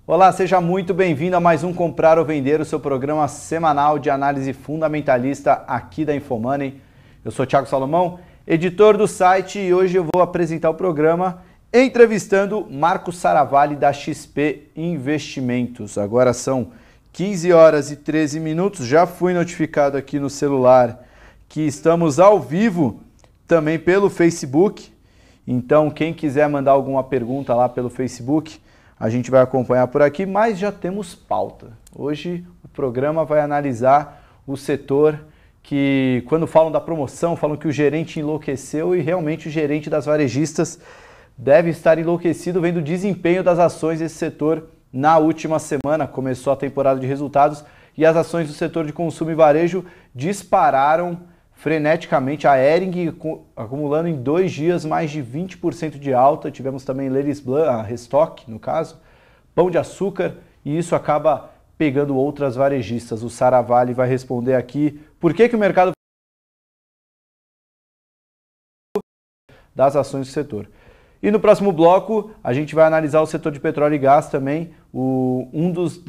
Olá, seja muito bem-vindo a mais um Comprar ou Vender, o seu programa semanal de análise fundamentalista aqui da Infomoney. Eu sou Thiago Salomão, editor do site, e hoje eu vou apresentar o programa entrevistando Marco Saravalli da XP Investimentos. Agora são 15 horas e 13 minutos, já fui notificado aqui no celular que estamos ao vivo também pelo Facebook. Então, quem quiser mandar alguma pergunta lá pelo Facebook, a gente vai acompanhar por aqui, mas já temos pauta. Hoje o programa vai analisar o setor que, quando falam da promoção, falam que o gerente enlouqueceu, e realmente o gerente das varejistas deve estar enlouquecido vendo o desempenho das ações desse setor na última semana. Começou a temporada de resultados e as ações do setor de consumo e varejo dispararam freneticamente, a Hering acumulando em 2 dias mais de 20% de alta. Tivemos também Lay's Blanc, a Restock, no caso, Pão de Açúcar, e isso acaba pegando outras varejistas. O Saravalli vai responder aqui por que o mercado das ações do setor. E no próximo bloco, a gente vai analisar o setor de petróleo e gás também. Um dos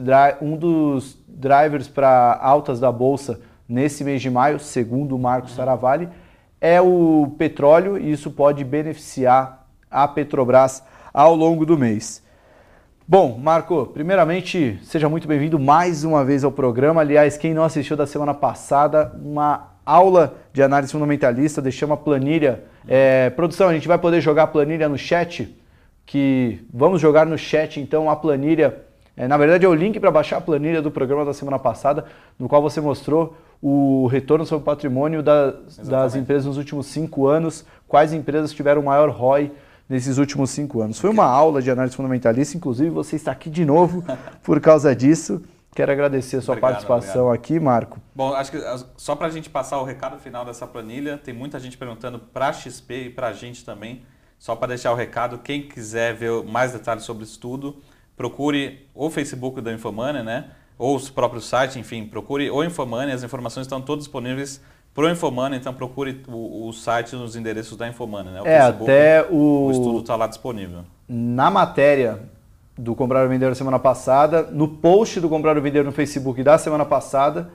drivers para altas da Bolsa nesse mês de maio, segundo o Marco Saravalli, é o petróleo, e isso pode beneficiar a Petrobras ao longo do mês. Bom, Marco, primeiramente, seja muito bem-vindo mais uma vez ao programa. Aliás, quem não assistiu da semana passada, uma aula de análise fundamentalista, deixamos a planilha. Produção, a gente vai poder jogar a planilha no chat? Vamos jogar no chat, então, a planilha. Na verdade, é o link para baixar a planilha do programa da semana passada, no qual você mostrou o retorno sobre o patrimônio das empresas nos últimos 5 anos, quais empresas tiveram maior ROI nesses últimos 5 anos. Foi uma aula de análise fundamentalista, inclusive você está aqui de novo por causa disso. Quero agradecer a sua participação aqui, Marco. Bom, acho que só para a gente passar o recado final dessa planilha, tem muita gente perguntando para a XP e para a gente também. Só para deixar o recado, quem quiser ver mais detalhes sobre isso tudo, procure o Facebook da Infomoney, né? Ou o próprio site, enfim, procure o Infomoney, as informações estão todas disponíveis para o Infomoney, então procure o site nos endereços da Infomoney, né? O Facebook, até o estudo está lá disponível. Na matéria do Comprar ou Vender da semana passada, no post do Comprar ou Vender no Facebook da semana passada,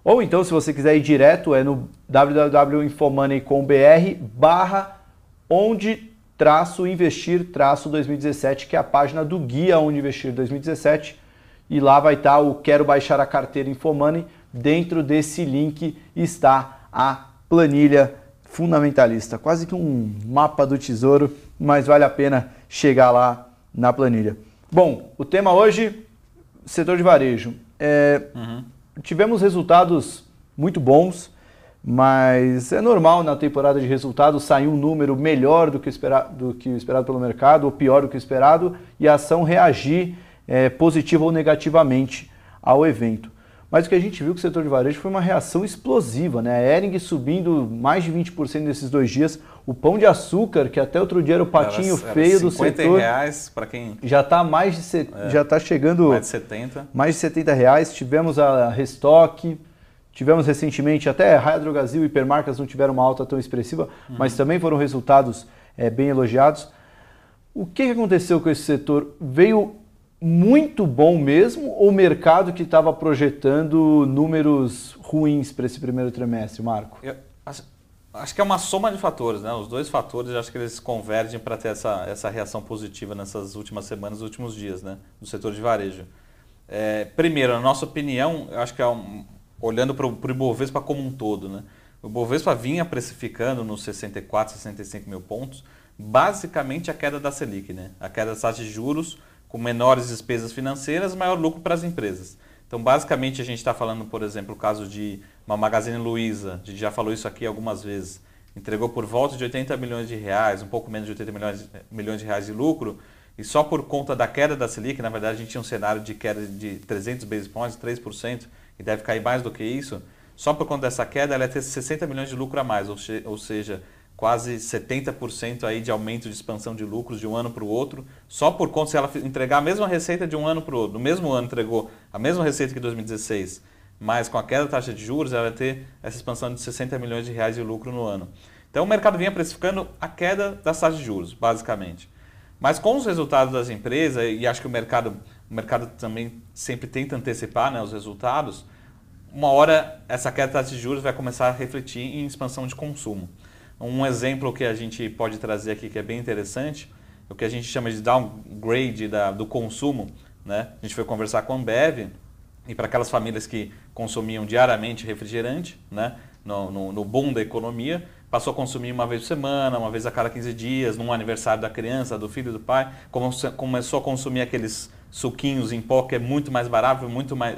ou então, se você quiser ir direto, é no www.infomoney.com.br/onde-investir-2017, que é a página do Guia Onde Investir 2017, e lá vai estar o Quero Baixar a Carteira Infomoney. Dentro desse link está a planilha fundamentalista, quase que um mapa do tesouro, mas vale a pena chegar lá na planilha. Bom, o tema hoje, setor de varejo. Tivemos resultados muito bons, mas é normal na temporada de resultados sair um número melhor do que esperado pelo mercado, ou pior do que o esperado, e a ação reagir positiva ou negativamente ao evento. Mas o que a gente viu que o setor de varejo foi uma reação explosiva, né? A Hering subindo mais de 20% nesses 2 dias. O Pão de Açúcar, que até outro dia era o patinho feio do setor, R$50 para quem já está já está chegando mais de 70. Mais de R$70. Tivemos a Restock, tivemos recentemente até Raia Drogasil e Hipermarcas não tiveram uma alta tão expressiva, mas também foram resultados bem elogiados. O que aconteceu com esse setor? Veio muito bom mesmo, ou o mercado que estava projetando números ruins para esse primeiro trimestre, Marco? Acho que é uma soma de fatores, né? Os dois fatores, acho que eles convergem para ter essa reação positiva nessas últimas semanas, nos últimos dias, né? No setor de varejo. Primeiro, na nossa opinião, eu acho que olhando para o Ibovespa como um todo, né? O Ibovespa vinha precificando nos 64, 65 mil pontos, basicamente a queda da Selic, né? A queda das taxas de juros, com menores despesas financeiras, maior lucro para as empresas. Então, basicamente, a gente está falando, por exemplo, o caso de uma Magazine Luiza, a gente já falou isso aqui algumas vezes, entregou por volta de 80 milhões de reais, um pouco menos de 80 milhões de reais de lucro, e só por conta da queda da Selic, na verdade, a gente tinha um cenário de queda de 300 basis points, 3%, e deve cair mais do que isso, só por conta dessa queda, ela ia ter 60 milhões de lucro a mais, ou seja, quase 70% aí de aumento de expansão de lucros de um ano para o outro, só por conta, se ela entregar a mesma receita de um ano para o outro, no mesmo ano entregou a mesma receita que 2016, mas com a queda da taxa de juros, ela vai ter essa expansão de 60 milhões de reais de lucro no ano. Então o mercado vinha precificando a queda das taxas de juros, basicamente. Mas com os resultados das empresas, e acho que o mercado o mercado também sempre tenta antecipar, né, os resultados, uma hora essa queda da taxa de juros vai começar a refletir em expansão de consumo. Um exemplo que a gente pode trazer aqui que é bem interessante, é o que a gente chama de downgrade do consumo, né? A gente foi conversar com a Ambev e para aquelas famílias que consumiam diariamente refrigerante, né, no boom da economia, passou a consumir uma vez por semana, uma vez a cada 15 dias, num aniversário da criança, do filho, do pai, começou a consumir aqueles suquinhos em pó que é muito mais barato,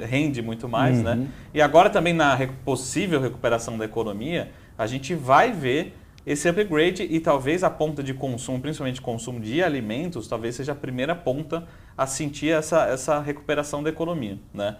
rende muito mais, né? E agora também na possível recuperação da economia, a gente vai ver esse upgrade e talvez a ponta de consumo, principalmente consumo de alimentos, talvez seja a primeira ponta a sentir essa recuperação da economia, né?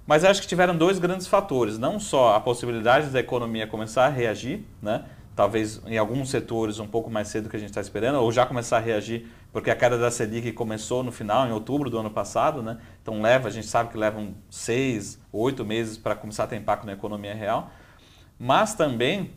Mas acho que tiveram dois grandes fatores, não só a possibilidade da economia começar a reagir, né? Talvez em alguns setores um pouco mais cedo do que a gente está esperando, ou já começar a reagir, porque a queda da Selic começou no final, em outubro do ano passado, né? Então a gente sabe que levam 6, 8 meses para começar a ter impacto na economia real, mas também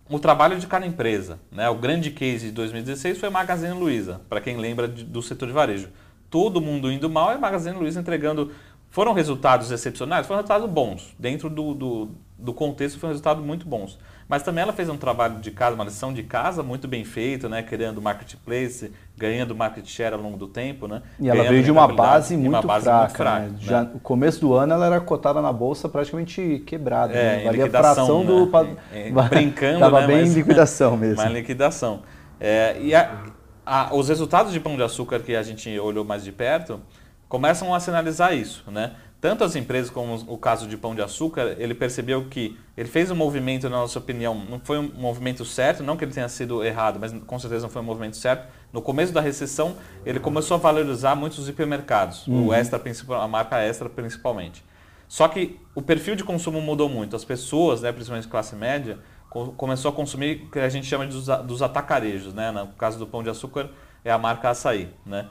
o trabalho de cada empresa, né? O grande case de 2016 foi a Magazine Luiza, para quem lembra do setor de varejo. Todo mundo indo mal e a Magazine Luiza entregando. Foram resultados excepcionais? Foram resultados bons. Dentro do contexto, foram resultados muito bons. Mas também ela fez um trabalho de casa, uma lição de casa muito bem feito, né? Criando marketplace, ganhando market share ao longo do tempo, né? E ela veio de uma base muito fraca. Né? Já no começo do ano ela era cotada na bolsa praticamente quebrada. Né? Valia a fração né? Brincando, estava né? bem em liquidação mesmo. Mas liquidação. Os resultados de Pão de Açúcar que a gente olhou mais de perto começam a sinalizar isso, né? Tanto as empresas como o caso de Pão de Açúcar, ele percebeu que ele fez um movimento, na nossa opinião, não foi um movimento certo, não que ele tenha sido errado, mas com certeza não foi um movimento certo. No começo da recessão, ele começou a valorizar muitos hipermercados, o Extra, a marca Extra principalmente. Só que o perfil de consumo mudou muito. As pessoas, né, principalmente classe média, começou a consumir o que a gente chama dos atacarejos, né? No caso do Pão de Açúcar, é a marca Açaí, né?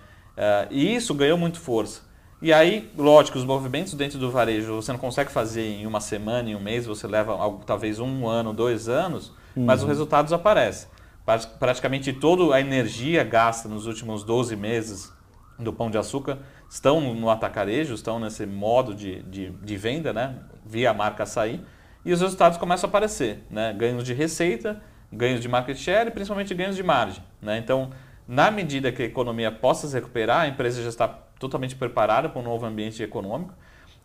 E isso ganhou muito força. E aí, lógico, os movimentos dentro do varejo você não consegue fazer em uma semana, em um mês, você leva talvez 1 ano, 2 anos, mas os resultados aparecem. Praticamente toda a energia gasta nos últimos 12 meses do Pão de Açúcar estão no atacarejo, estão nesse modo de venda, né, via a marca Açaí, e os resultados começam a aparecer, né, ganhos de receita, ganhos de market share e principalmente ganhos de margem, né? Então, na medida que a economia possa se recuperar, a empresa já está totalmente preparada para um novo ambiente econômico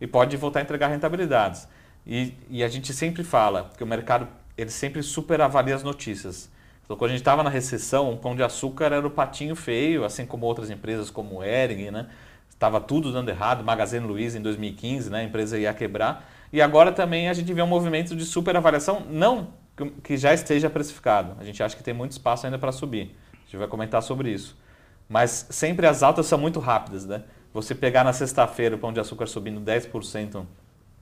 e pode voltar a entregar rentabilidades. E a gente sempre fala que o mercado ele sempre superavalia as notícias. Então, quando a gente estava na recessão, o Pão de Açúcar era o patinho feio, assim como outras empresas como o Hering, né? Estava tudo dando errado, Magazine Luiza em 2015, né? A empresa ia quebrar. E agora também a gente vê um movimento de superavaliação, não que já esteja precificado. A gente acha que tem muito espaço ainda para subir. A gente vai comentar sobre isso. Mas sempre as altas são muito rápidas, né? Você pegar na sexta-feira o Pão de Açúcar subindo 10%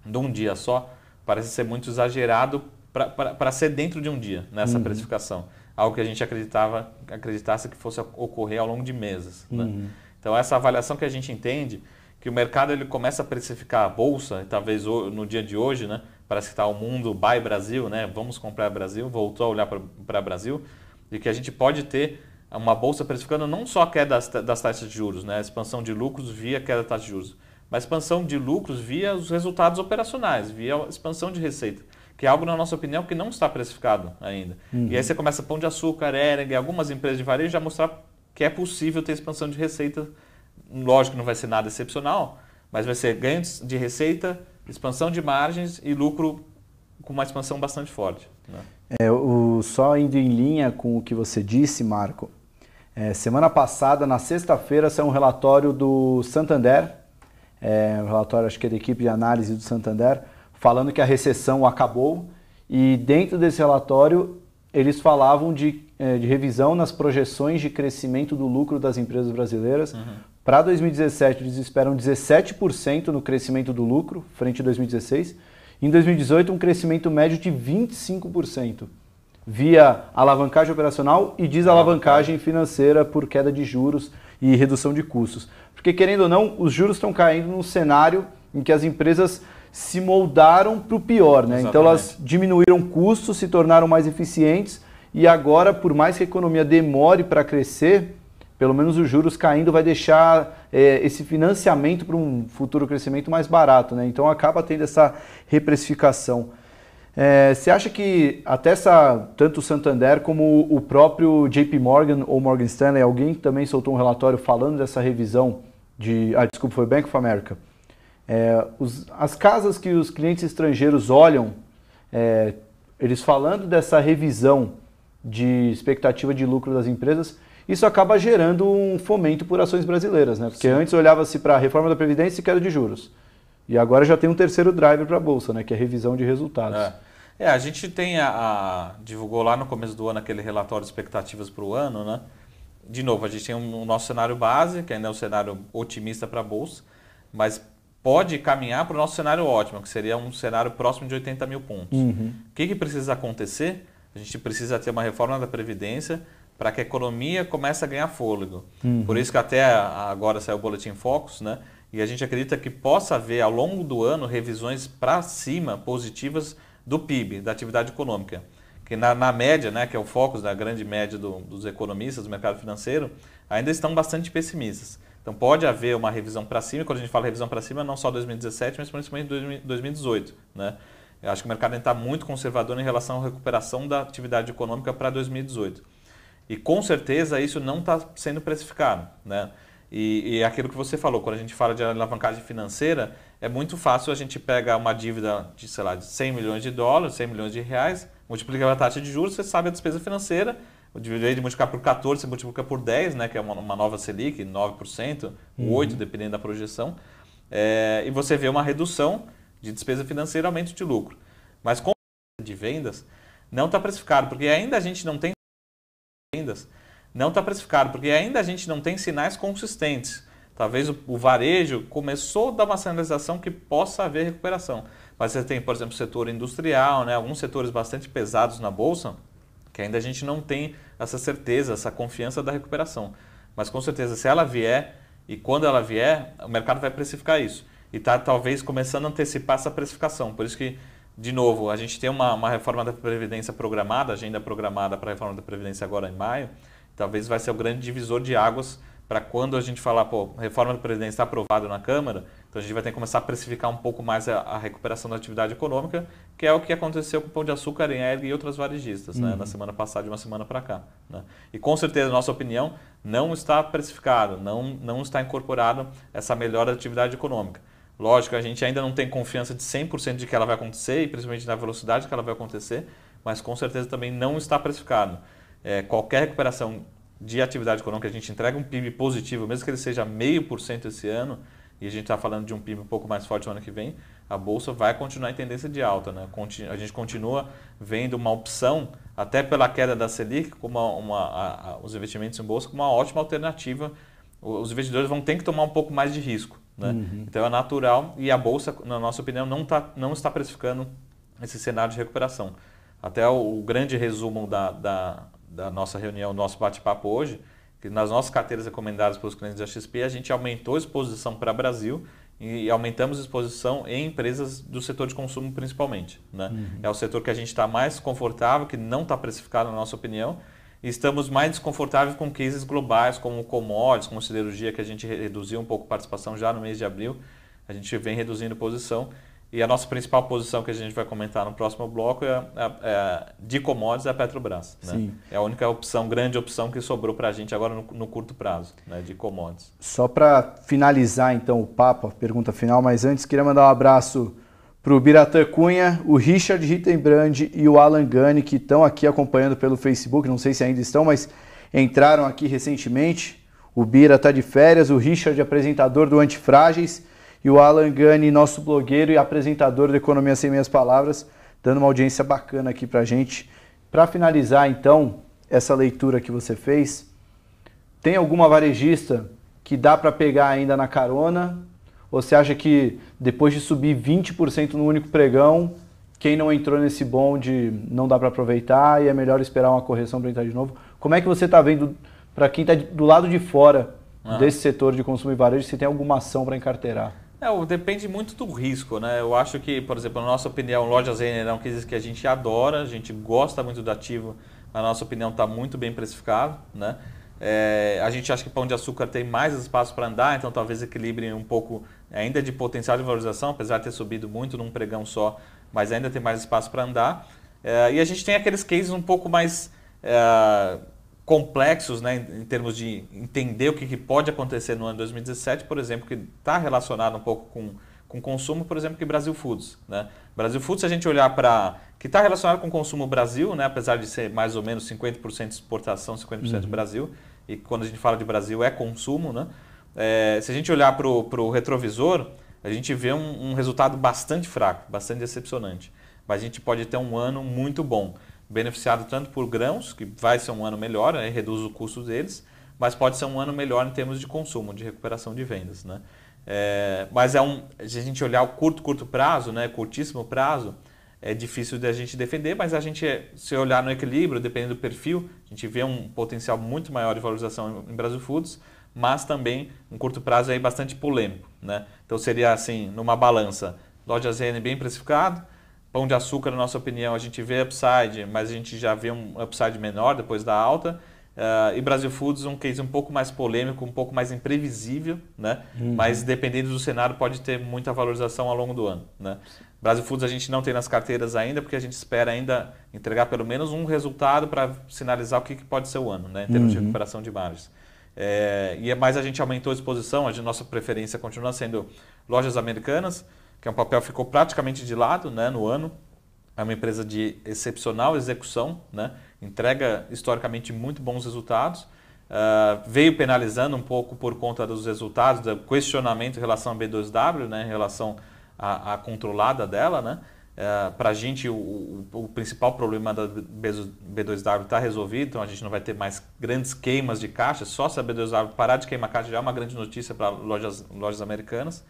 de um dia só, parece ser muito exagerado para ser dentro de um dia, nessa precificação. Algo que a gente acreditasse que fosse ocorrer ao longo de meses. Né? Então essa avaliação que a gente entende, que o mercado ele começa a precificar a bolsa, e talvez no dia de hoje, né, parece que está o mundo buy Brasil, né, vamos comprar Brasil, voltou a olhar para Brasil, e que a gente pode ter uma bolsa precificando não só a queda das taxas de juros, né, a expansão de lucros via queda da taxa de juros, mas expansão de lucros via os resultados operacionais, via a expansão de receita, que é algo, na nossa opinião, que não está precificado ainda. E aí você começa Pão de Açúcar, Hering, algumas empresas de varejo já mostrar que é possível ter expansão de receita. Lógico que não vai ser nada excepcional, mas vai ser ganhos de receita, expansão de margens e lucro com uma expansão bastante forte. Né? Só indo em linha com o que você disse, Marco, semana passada, na sexta-feira, saiu um relatório do Santander, um relatório acho que é da equipe de análise do Santander, falando que a recessão acabou, e dentro desse relatório eles falavam de revisão nas projeções de crescimento do lucro das empresas brasileiras. Para 2017 eles esperam 17% no crescimento do lucro, frente a 2016. Em 2018 um crescimento médio de 25%, via alavancagem operacional e desalavancagem financeira por queda de juros e redução de custos. Porque querendo ou não, os juros estão caindo num cenário em que as empresas se moldaram para o pior, né? Então elas diminuíram custos, se tornaram mais eficientes e agora, por mais que a economia demore para crescer, pelo menos os juros caindo vai deixar esse financiamento para um futuro crescimento mais barato, né? Então acaba tendo essa reprecificação. Você acha que até tanto o Santander como o próprio JP Morgan ou Morgan Stanley, alguém também soltou um relatório falando dessa revisão desculpa, foi Bank of America. As casas que os clientes estrangeiros olham, eles falando dessa revisão de expectativa de lucro das empresas, isso acaba gerando um fomento por ações brasileiras, né? Porque antes olhava-se para a reforma da Previdência e queda de juros. E agora já tem um terceiro driver para a Bolsa, né? Que é a revisão de resultados. A gente tem divulgou lá no começo do ano aquele relatório de expectativas para o ano, né? De novo, a gente tem o nosso cenário base, que ainda é um cenário otimista para a Bolsa, mas pode caminhar para o nosso cenário ótimo, que seria um cenário próximo de 80 mil pontos. O que precisa acontecer? A gente precisa ter uma reforma da Previdência para que a economia comece a ganhar fôlego. Por isso que até agora saiu o Boletim Focus, né? E a gente acredita que possa haver ao longo do ano revisões para cima positivas do PIB, da atividade econômica. Que na média, né, que é o Focus, da grande média dos economistas do mercado financeiro, ainda estão bastante pessimistas. Então pode haver uma revisão para cima, quando a gente fala revisão para cima, não só 2017, mas principalmente 2018. Né? Eu acho que o mercado ainda está muito conservador em relação à recuperação da atividade econômica para 2018. E com certeza isso não está sendo precificado. Né? E aquilo que você falou, quando a gente fala de alavancagem financeira, é muito fácil a gente pegar uma dívida de, sei lá, de 100 milhões de dólares, 100 milhões de reais, multiplica a taxa de juros, você sabe a despesa financeira, o dividendo de multiplicar por 14, você multiplica por 10, né, que é uma nova Selic, 9%, 8%, dependendo da projeção, e você vê uma redução de despesa financeira, aumento de lucro. Mas com de vendas, não está precificado, porque ainda a gente não tem vendas, não está precificado, porque ainda a gente não tem sinais consistentes. Talvez o varejo começou a dar uma sinalização que possa haver recuperação. Mas você tem, por exemplo, o setor industrial, né, alguns setores bastante pesados na Bolsa, que ainda a gente não tem essa certeza, essa confiança da recuperação. Mas com certeza, se ela vier, e quando ela vier, o mercado vai precificar isso. E está talvez começando a antecipar essa precificação. Por isso que, de novo, a gente tem uma reforma da Previdência programada, agenda programada para a reforma da Previdência agora em maio, talvez vai ser o grande divisor de águas para quando a gente falar, a reforma da Previdência está aprovada na Câmara, então a gente vai ter que começar a precificar um pouco mais a recuperação da atividade econômica, que é o que aconteceu com o Pão de Açúcar, Erg e outras varejistas, né, na semana passada, de uma semana para cá. Né? E com certeza, na nossa opinião, não está precificado, não está incorporado essa melhora da atividade econômica. Lógico, a gente ainda não tem confiança de 100% de que ela vai acontecer, e principalmente na velocidade que ela vai acontecer, mas com certeza também não está precificado. Qualquer recuperação de atividade econômica, a gente entrega um PIB positivo, mesmo que ele seja 0,5% esse ano, e a gente está falando de um PIB um pouco mais forte no ano que vem, a Bolsa vai continuar em tendência de alta. Né? A gente continua vendo uma opção, até pela queda da Selic, como os investimentos em Bolsa, como uma ótima alternativa. Os investidores vão ter que tomar um pouco mais de risco. Né? Então é natural, e a Bolsa, na nossa opinião, não está precificando esse cenário de recuperação. Até o grande resumo da nossa reunião, nosso bate-papo hoje, que nas nossas carteiras recomendadas pelos clientes da XP, a gente aumentou a exposição para o Brasil e aumentamos a exposição em empresas do setor de consumo principalmente. Né? É o setor que a gente está mais confortável, que não está precificado na nossa opinião, e estamos mais desconfortáveis com cases globais, como commodities, como siderurgia, que a gente reduziu um pouco a participação já no mês de abril, a gente vem reduzindo posição. E a nossa principal posição que a gente vai comentar no próximo bloco de commodities é a Petrobras. Né? É a única opção, grande opção que sobrou para a gente agora no curto prazo, né, de commodities. Só para finalizar então o papo, a pergunta final, mas antes queria mandar um abraço para o Biratã Cunha, o Richard Rittenbrand e o Alan Gani, que estão aqui acompanhando pelo Facebook, não sei se ainda estão, mas entraram aqui recentemente. O Bira está de férias, o Richard apresentador do Antifrágeis, e o Alan Gani, nosso blogueiro e apresentador do Economia Sem Meias Palavras, dando uma audiência bacana aqui pra gente. Para finalizar, então, essa leitura que você fez, tem alguma varejista que dá para pegar ainda na carona? Ou você acha que depois de subir 20% no único pregão, quem não entrou nesse bonde não dá para aproveitar e é melhor esperar uma correção para entrar de novo? Como é que você está vendo, para quem está do lado de fora desse setor de consumo e varejo, se tem alguma ação para encarteirar? Depende muito do risco, né? Eu acho que, por exemplo, na nossa opinião, lojas Renner é um case que a gente adora, a gente gosta muito do ativo, na nossa opinião está muito bem precificado, né? A gente acha que Pão de Açúcar tem mais espaço para andar, então talvez equilibre um pouco ainda de potencial de valorização, apesar de ter subido muito num pregão só, mas ainda tem mais espaço para andar. E a gente tem aqueles cases um pouco mais complexos, né, em termos de entender o que pode acontecer no ano 2017, por exemplo, que está relacionado um pouco com consumo, por exemplo, que Brasil Foods. Né? Brasil Foods, se a gente olhar para... que está relacionado com o consumo Brasil, né, apesar de ser mais ou menos 50% exportação, 50% Brasil, e quando a gente fala de Brasil é consumo, né? Se a gente olhar para o retrovisor, a gente vê um resultado bastante fraco, bastante decepcionante. Mas a gente pode ter um ano muito bom, beneficiado tanto por grãos, que vai ser um ano melhor, né, reduz o custo deles, mas pode ser um ano melhor em termos de consumo, de recuperação de vendas. Né? Mas se a gente olhar o curto prazo, né, curtíssimo prazo, é difícil de a gente defender, mas a gente, se olhar no equilíbrio, dependendo do perfil, a gente vê um potencial muito maior de valorização em Brasil Foods, mas também um curto prazo aí bastante polêmico. Né? Então seria assim, numa balança, Lojas Renner bem precificado, Pão de Açúcar, na nossa opinião, a gente vê upside, mas a gente já vê um upside menor depois da alta. E Brasil Foods, um case um pouco mais polêmico, um pouco mais imprevisível, né? Mas dependendo do cenário pode ter muita valorização ao longo do ano. Né? Brasil Foods a gente não tem nas carteiras ainda, porque a gente espera ainda entregar pelo menos um resultado para sinalizar o que pode ser o ano, né? Em termos de recuperação de margens. Mas a gente aumentou a exposição, a nossa preferência continua sendo Lojas Americanas, que é um papel que ficou praticamente de lado, né, no ano. É uma empresa de excepcional execução, né? Entrega historicamente muito bons resultados. Veio penalizando um pouco por conta dos resultados, do questionamento em relação à B2W, né, em relação à controlada dela. Né? Para a gente, o principal problema da B2W está resolvido, então a gente não vai ter mais grandes queimas de caixa. Só se a B2W parar de queimar caixa já é uma grande notícia para lojas americanas.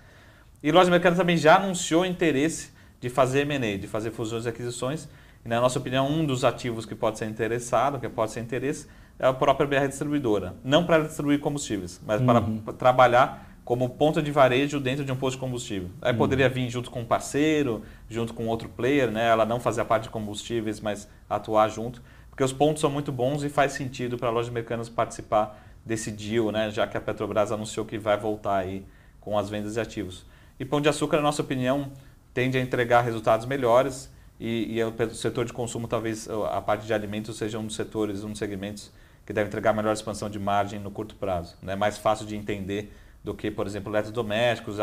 E Lojas Americanas também já anunciou interesse de fazer M&A, de fazer fusões e aquisições. E, na nossa opinião, um dos ativos que pode ser interessado, que pode ser interesse, é a própria BR Distribuidora. Não para distribuir combustíveis, mas para trabalhar como ponta de varejo dentro de um posto de combustível. Aí poderia vir junto com um parceiro, junto com outro player, né? Ela não fazer a parte de combustíveis, mas atuar junto. Porque os pontos são muito bons e faz sentido para a Lojas Americanas participar desse deal, né? Já que a Petrobras anunciou que vai voltar aí com as vendas de ativos. E Pão de Açúcar, na nossa opinião, tende a entregar resultados melhores e o setor de consumo, talvez a parte de alimentos seja um dos setores, um dos segmentos que deve entregar melhor expansão de margem no curto prazo. É mais fácil de entender do que, por exemplo, eletrodomésticos,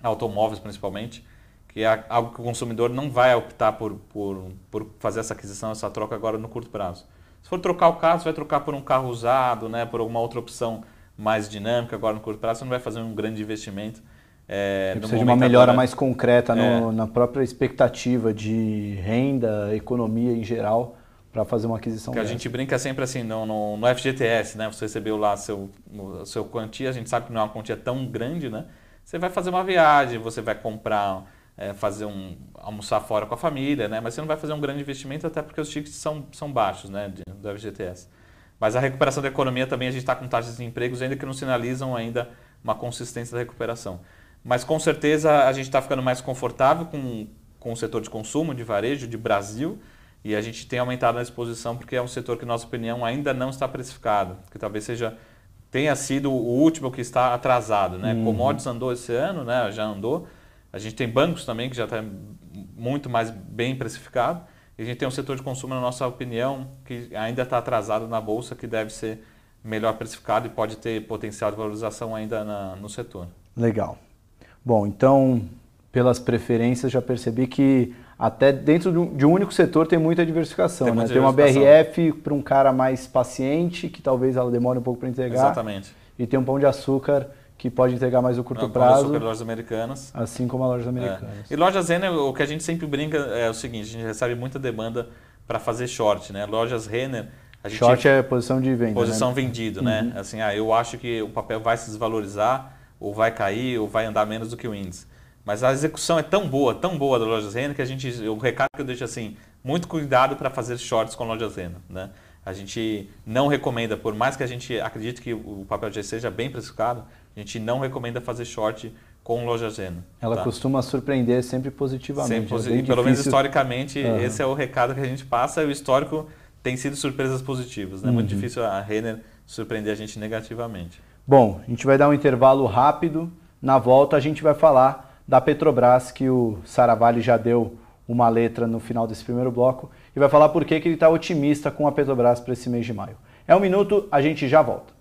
automóveis principalmente, que é algo que o consumidor não vai optar por fazer essa aquisição, essa troca agora no curto prazo. Se for trocar o carro, você vai trocar por um carro usado, né, por alguma outra opção mais dinâmica agora no curto prazo, você não vai fazer um grande investimento. Precisa de uma melhora mais concreta na própria expectativa de renda, economia em geral, para fazer uma aquisição. Porque a gente brinca sempre assim, no FGTS, né? Você recebeu lá seu quantia, a gente sabe que não é uma quantia tão grande, né? Você vai fazer uma viagem, você vai comprar, almoçar fora com a família, né? Mas você não vai fazer um grande investimento, até porque os tickets são baixos, né? Do FGTS. Mas a recuperação da economia também, a gente está com taxas de empregos ainda que não sinalizam ainda uma consistência da recuperação. Mas com certeza a gente está ficando mais confortável com o setor de consumo, de varejo, de Brasil, e a gente tem aumentado a exposição porque é um setor que, na nossa opinião, ainda não está precificado, que talvez tenha sido o último que está atrasado. Né? Commodities andou esse ano, né? Já andou. A gente tem bancos também que já está muito mais bem precificado, e a gente tem um setor de consumo, na nossa opinião, que ainda está atrasado na Bolsa, que deve ser melhor precificado e pode ter potencial de valorização ainda no setor. Legal. Bom, então, pelas preferências, já percebi que até dentro de um único setor tem muita diversificação. Tem uma BRF para um cara mais paciente, que talvez ela demore um pouco para entregar. Exatamente. E tem um Pão de Açúcar, que pode entregar mais no curto prazo. Pão de Açúcar e Lojas Americanas. Assim como a Lojas Americanas. E Lojas Renner, o que a gente sempre brinca é o seguinte, a gente recebe muita demanda para fazer short. Né? Lojas Renner... Short é posição de venda. Posição vendido, né? Assim, eu acho que o papel vai se desvalorizar, ou vai cair, ou vai andar menos do que o índice. Mas a execução é tão boa da Lojas Renner, que o recado que eu deixo assim, muito cuidado para fazer shorts com Lojas Renner. Né? A gente não recomenda, por mais que a gente acredite que o papel de seja bem precificado, a gente não recomenda fazer short com Lojas Renner. Ela costuma surpreender sempre positivamente. Pelo menos historicamente, esse é o recado que a gente passa, e o histórico tem sido surpresas positivas. Né? Muito difícil a Renner surpreender a gente negativamente. Bom, a gente vai dar um intervalo rápido. Na volta a gente vai falar da Petrobras, que o Saravalli já deu uma letra no final desse primeiro bloco, e vai falar por que ele está otimista com a Petrobras para esse mês de maio. É um minuto, a gente já volta.